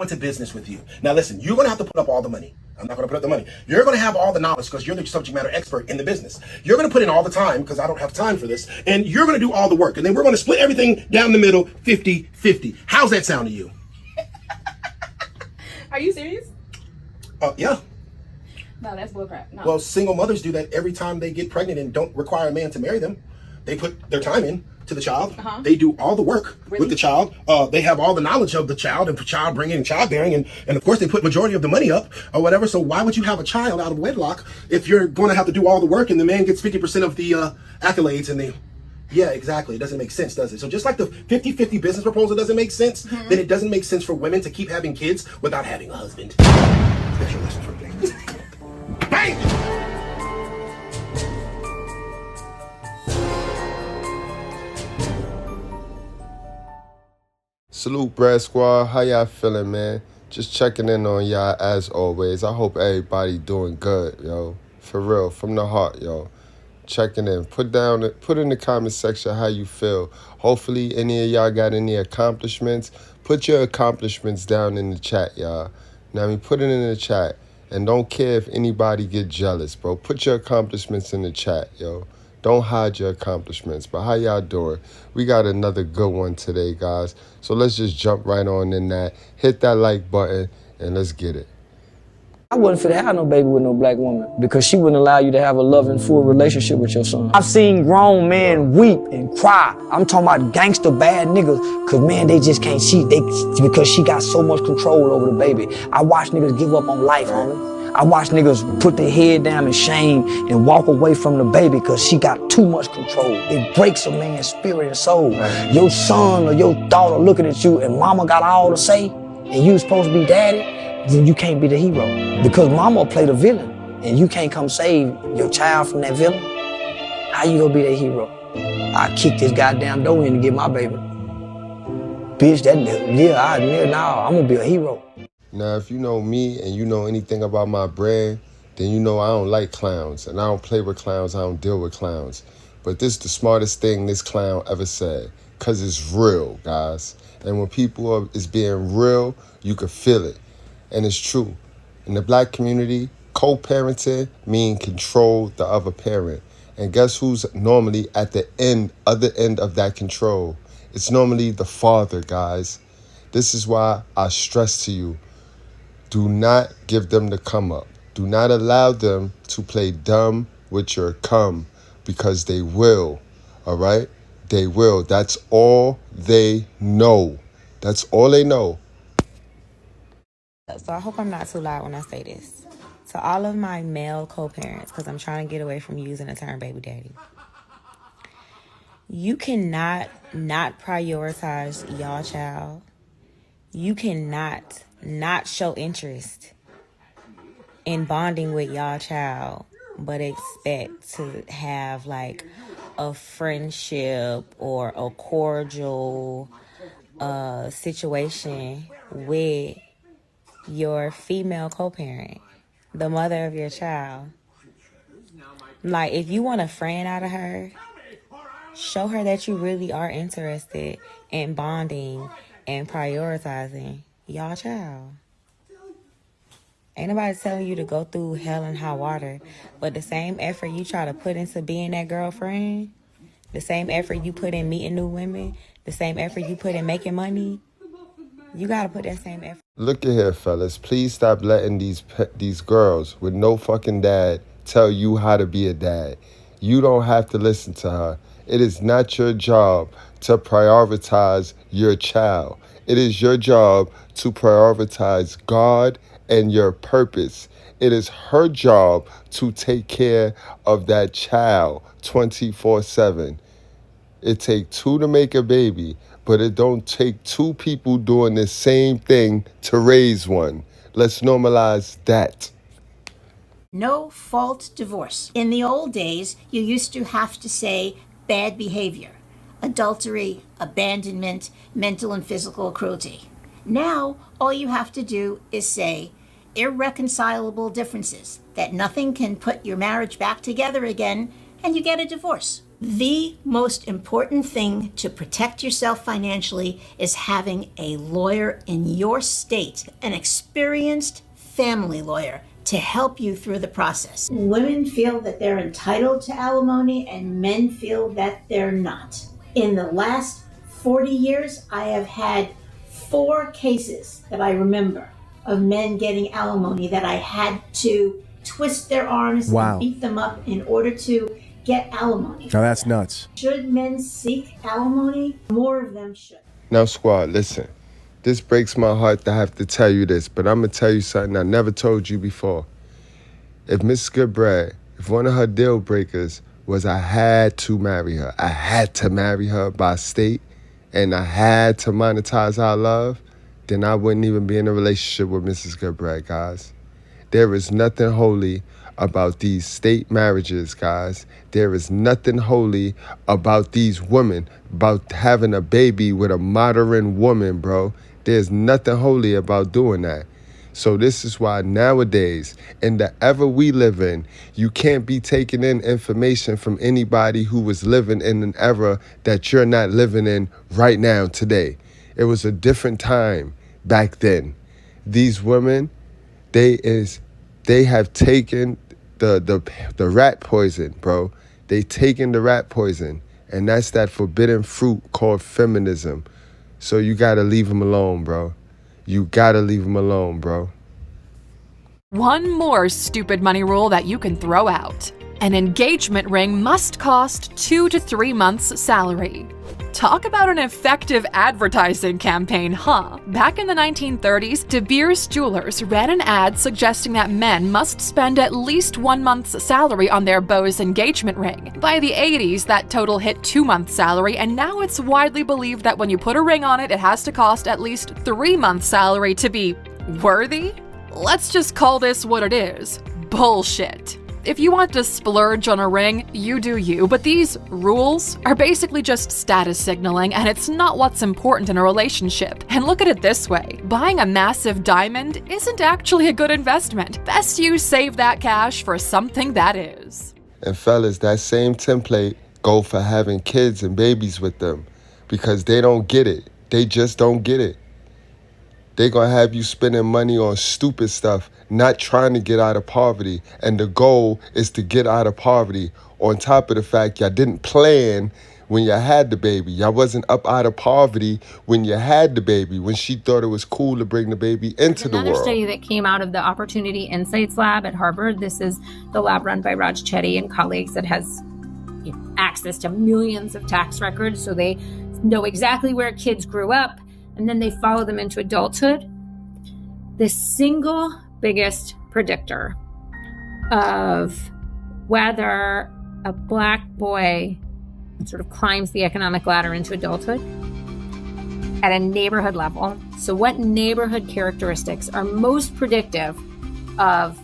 into business with you. Now listen, you're going to have to put up all the money. I'm not going to put up the money. You're going to have all the knowledge because you're the subject matter expert in the business. You're going to put in all the time because I don't have time for this. And you're going to do all the work. And then we're going to split everything down the middle, 50-50. How's that sound to you? Are you serious? Yeah. No, that's bullcrap. No. Well, single mothers do that every time they get pregnant and don't require a man to marry them. They put their time in to the child. They do all the work with the child. They have all the knowledge of the child and child bringing and childbearing. And of course, they put majority of the money up or whatever. So why would you have a child out of wedlock if you're going to have to do all the work and the man gets 50% of the accolades and yeah, exactly. It doesn't make sense, does it? So just like the 50-50 business proposal doesn't make sense, then it doesn't make sense for women to keep having kids without having a husband. Special lesson for me. Bang! Salute, Bread Squad. How y'all feeling, man? Just checking in on y'all as always. I hope everybody doing good, yo. For real, from the heart, yo. Checking in. Put in the comment section how you feel. Hopefully, any of y'all got any accomplishments. Put your accomplishments down in the chat, y'all. Now, put it in the chat. And don't care if anybody get jealous, bro. Put your accomplishments in the chat, yo. Don't hide your accomplishments. But how y'all doing? We got another good one today, guys. So let's just jump right on in that. Hit that like button and let's get it. I wouldn't fit to have no baby with no black woman because she wouldn't allow you to have a loving, full relationship with your son. I've seen grown men weep and cry. I'm talking about gangster bad niggas because, man, they just can't see. Because she got so much control over the baby. I watch niggas give up on life, homie. I watch niggas put their head down in shame and walk away from the baby because she got too much control. It breaks a man's spirit and soul. Your son or your daughter looking at you and mama got all to say and you supposed to be daddy, then you can't be the hero. Because mama played the villain and you can't come save your child from that villain. How you gonna be that hero? I kick this goddamn door in to get my baby. Bitch, I'm gonna be a hero. Now, if you know me and you know anything about my brand, then you know I don't like clowns. And I don't play with clowns, I don't deal with clowns. But this is the smartest thing this clown ever said. Because it's real, guys. And when people is being real, you can feel it. And it's true. In the black community, co-parenting means control the other parent. And guess who's normally at the other end of that control? It's normally the father, guys. This is why I stress to you, do not give them the come up. Do not allow them to play dumb with your cum because they will, all right? They will. That's all they know. That's all they know. So I hope I'm not too loud when I say this. To all of my male co-parents, because I'm trying to get away from using the term baby daddy. You cannot not prioritize y'all child. You cannot not show interest in bonding with y'all child, but expect to have like a friendship or a cordial situation with your female co-parent, the mother of your child. Like, if you want a friend out of her, show her that you really are interested in bonding and prioritizing y'all child. Ain't nobody telling you to go through hell and high water, but the same effort you try to put into being that girlfriend, the same effort you put in meeting new women, the same effort you put in making money, you gotta put that same effort. Look at here, fellas. Please stop letting these girls with no fucking dad tell you how to be a dad. You don't have to listen to her. It is not your job to prioritize your child. It is your job to prioritize God and your purpose. It is her job to take care of that child 24/7. It takes two to make a baby, but it don't take two people doing the same thing to raise one. Let's normalize that. No fault divorce. In the old days, you used to have to say bad behavior, adultery, abandonment, mental and physical cruelty. Now, all you have to do is say irreconcilable differences, that nothing can put your marriage back together again, and you get a divorce. The most important thing to protect yourself financially is having a lawyer in your state, an experienced family lawyer, to help you through the process. Women feel that they're entitled to alimony and men feel that they're not. In the last 40 years, I have had 4 cases that I remember of men getting alimony that I had to twist their arms and beat them up in order to get alimony. Now that's nuts. Should men seek alimony? More of them should. Now, squad, listen. This breaks my heart to have to tell you this, but I'm going to tell you something I never told you before. If Mrs. Goodbread, if one of her deal breakers was I had to marry her, I had to marry her by state, and I had to monetize our love, then I wouldn't even be in a relationship with Mrs. Goodbread, guys. There is nothing holy about these state marriages, guys. There is nothing holy about these women, about having a baby with a modern woman, bro. There's nothing holy about doing that. So this is why nowadays, in the era we live in, you can't be taking in information from anybody who was living in an era that you're not living in right now today. It was a different time back then. These women, they have taken the rat poison, bro. They taken the rat poison, and that's that forbidden fruit called feminism. So you gotta leave them alone, bro. You gotta leave them alone, bro. One more stupid money rule that you can throw out. An engagement ring must cost 2 to 3 months' salary. Talk about an effective advertising campaign, huh? Back in the 1930s, De Beers Jewelers ran an ad suggesting that men must spend at least 1 month's salary on their beau's engagement ring. By the 80s, that total hit 2 months' salary, and now it's widely believed that when you put a ring on it, it has to cost at least 3 months' salary to be worthy? Let's just call this what it is: bullshit. If you want to splurge on a ring, you do you, but these rules are basically just status signaling, and it's not what's important in a relationship. And look at it this way: buying a massive diamond isn't actually a good investment. Best you save that cash for something that is. And fellas, that same template go for having kids and babies with them, because they don't get it. They just don't get it. They're gonna have you spending money on stupid stuff, not trying to get out of poverty. And the goal is to get out of poverty. On top of the fact y'all didn't plan when you had the baby. Y'all wasn't up out of poverty when you had the baby, when she thought it was cool to bring the baby into the world. Another study that came out of the Opportunity Insights Lab at Harvard. This is the lab run by Raj Chetty and colleagues that has access to millions of tax records. So they know exactly where kids grew up, and then they follow them into adulthood. The single biggest predictor of whether a black boy sort of climbs the economic ladder into adulthood at a neighborhood level. So what neighborhood characteristics are most predictive of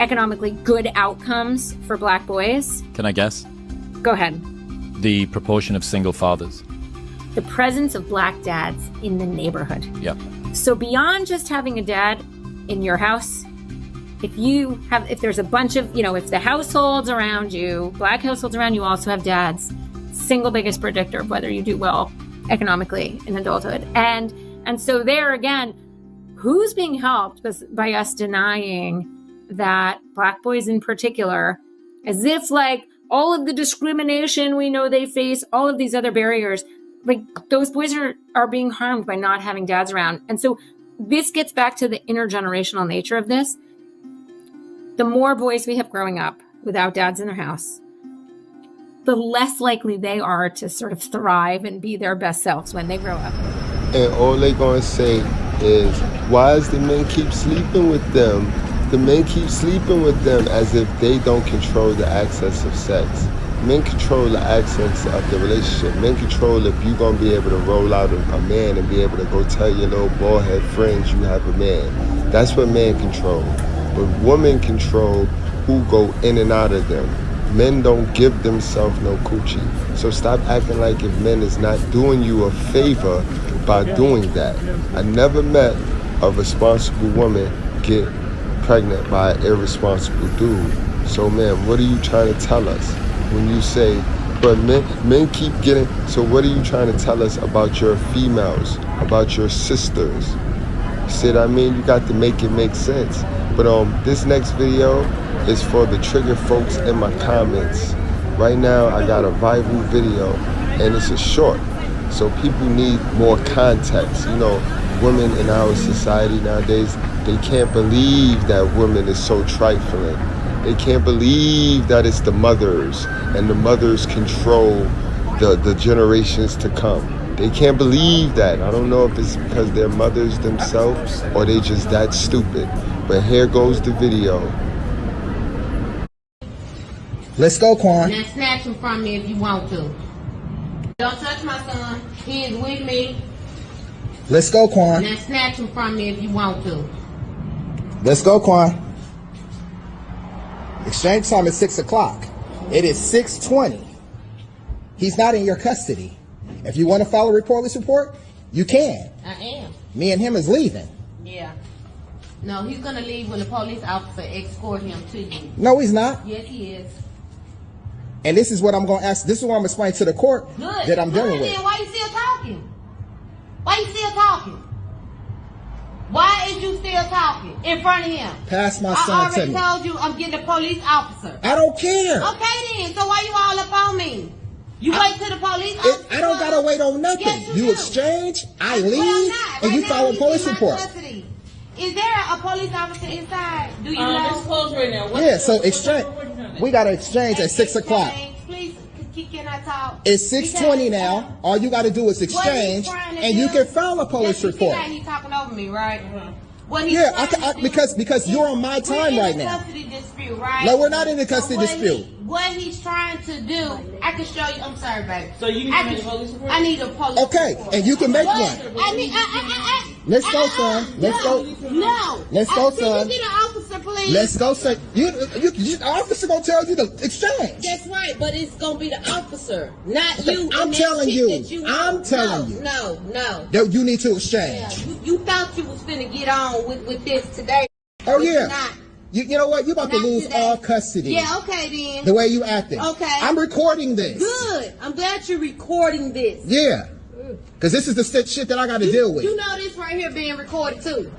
economically good outcomes for black boys? Can I guess? Go ahead. The proportion of single fathers. The presence of black dads in the neighborhood. Yep. So beyond just having a dad in your house, if there's a bunch of, if the households around you, black households around you also have dads, single biggest predictor of whether you do well economically in adulthood. And so there again, who's being helped by us denying that black boys in particular, as if like all of the discrimination we know they face, all of these other barriers, like those boys are being harmed by not having dads around. And so this gets back to the intergenerational nature of this. The more boys we have growing up without dads in their house, the less likely they are to sort of thrive and be their best selves when they grow up. And all they gonna say is, why does the men keep sleeping with them? The men keep sleeping with them, as if they don't control the access of sex. Men control the access of the relationship. Men control if you're going to be able to roll out a man and be able to go tell your little bald-head friends you have a man. That's what men control. But women control who go in and out of them. Men don't give themselves no coochie. So stop acting like if men is not doing you a favor by doing that. I never met a responsible woman get pregnant by an irresponsible dude. So man, what are you trying to tell us when you say But men keep getting, so what are you trying to tell us about your females, about your sisters? See what I mean? You got to make it make sense. But this next video is for the trigger folks in my comments. Right now, I got a viral video, and it's a short. So people need more context. You know, women in our society nowadays, they can't believe that women is so trifling. They can't believe that it's the mothers, and the mothers control the generations to come. They can't believe that. I don't know if it's because they're mothers themselves or they just that stupid. But here goes the video. Let's go, Quan. Now snatch him from me if you want to. Don't touch my son. He is with me. Let's go, Quan. Now snatch him from me if you want to. Let's go, Quan. Exchange time is 6 o'clock. It is 6:20. He's not in your custody. If you want to file a police report, you can. I am. Me and him is leaving. Yeah. No, he's gonna leave when the police officer escort him to you. No, he's not. Yes, he is. And this is what I'm going to ask. This is what I'm going to explain to the court that I'm dealing with. Then why you still talking? Why you still talking? Why is you still talking in front of him? Pass my son to me. I already told you I'm getting a police officer. I don't care. Okay then, so why you all up on me? You wait till the police officer. I don't gotta wait on nothing. Yes, you exchange, I leave, and you file a police report. Is there a police officer inside? Do you know? It's closed right now. Yeah, so exchange. We gotta exchange at 6 o'clock. Please, can I talk? It's 6:20 now. All you gotta do is exchange, and you can file a police report. He's talking over me, right? Yeah, because you're on my time right now. Custody dispute, right? No, we're not in the custody dispute. What he's trying to do, I can show you. I'm sorry, baby. So you need to make a police report? I need a police Okay, and you can make one. Let's go, son. Let's go. No. Let's go, son. Can you get an officer, please? Let's go, son. The officer gonna tell you to exchange. That's right, but it's gonna be the officer, not you. I'm telling you. I'm telling you. No. That you need to exchange. Yeah, you thought you was finna get on with this today. Oh yeah. Not. You know what? You're about to lose today. all custody. Yeah, okay then. The way you acting. Okay. I'm recording this. Good. I'm glad you're recording this. Yeah. Because this is the shit that I got to deal with. You know this right here being recorded too.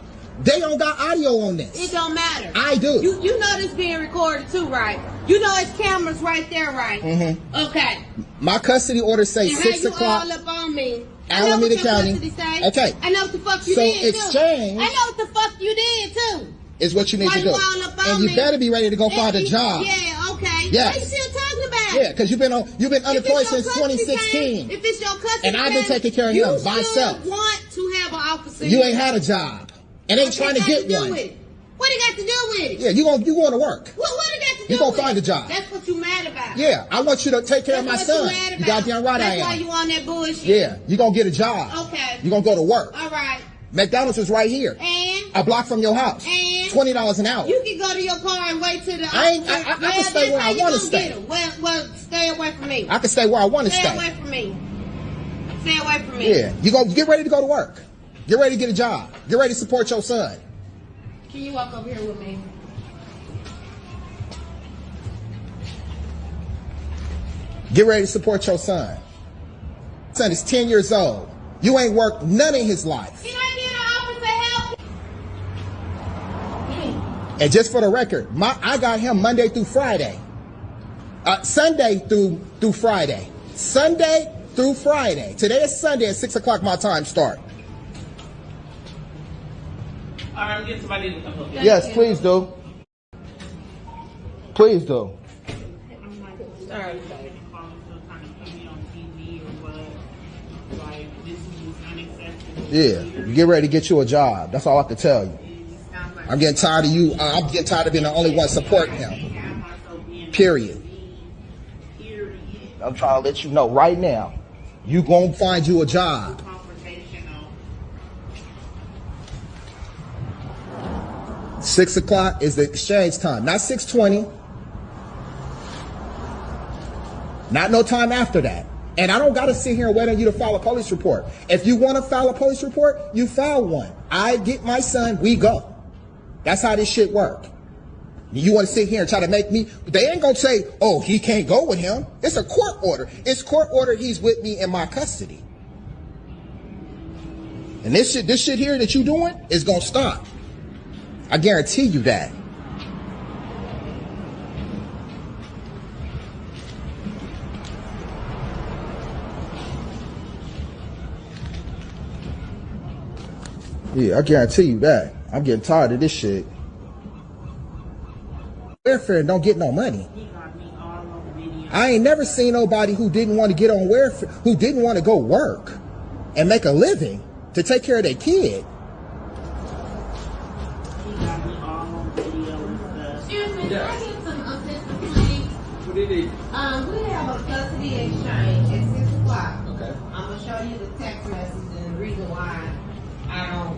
They don't got audio on this. It don't matter. I do. You know this being recorded too, right? You know it's cameras right there, right? Mm-hmm. Okay. My custody order say and 6 o'clock. All up on me. Alameda County. Okay. I know what the fuck you did too. Exchange. I know what the fuck you did too. Is what you need to do. And you better be ready to go find a job. Yeah, okay. Yes. Why you still talking about it? Yeah, because you've been unemployed since 2016. If it's your custody, and I've been taking care of him myself. You want to have an officer. You ain't had a job. And ain't trying to get one. What it got to do with it? Yeah, you going to work. What it got to do with it? You going to find a job. That's what you mad about. Yeah, I want you to take care of my son. You goddamn right I am. That's why you on that bullshit. Yeah, you going to get a job. Okay. You going to go to work. All right. McDonald's is right here. And? A block from your house. And? $20 an hour. You can go to your car and wait till the I can stay where I want to stay. Well, stay away from me. I can stay where I want to stay. Stay away from me. Stay away from me. Yeah, you get ready to go to work. Get ready to get a job. Get ready to support your son. Can you walk over here with me? Get ready to support your son. Son is 10 years old. You ain't worked none of his life. Can I get an officer help? And just for the record, I got him Monday through Friday. Sunday through Friday. Sunday through Friday. Today is Sunday at 6 o'clock my time start. All right, I'm getting somebody to come help you. Yes, please do. Please do. Sorry. Yeah, get ready to get you a job. That's all I can tell you. I'm getting tired of you. I'm getting tired of being the only one supporting him. Period. I'm trying to let you know right now. You gonna find you a job. 6 o'clock is the exchange time, not 6:20. Not no time after that. And I don't got to sit here and wait on you to file a police report. If you want to file a police report, you file one. I get my son, we go. That's how this shit work. You want to sit here and try to make me, they ain't gonna say, oh, he can't go with him. It's a court order. It's court order. He's with me in my custody. And this shit here that you doing is gonna stop. I guarantee you that. Yeah, I guarantee you that. I'm getting tired of this shit. Welfare don't get no money. I ain't never seen nobody who didn't want to get on welfare, who didn't want to go work and make a living to take care of their kid. Excuse me, can I get some assistance, please? What it is? We have a custody exchange at 6 o'clock. Okay. I'm gonna show you the text message and the reason why I don't.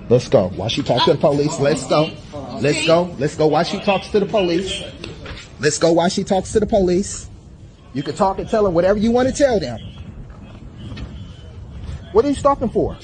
Let's go. While she talks to the police, let's go. Let's go. Let's go while she talks to the police. Let's go while she talks to the police. You can talk and tell them whatever you want to tell them. What are you stopping for?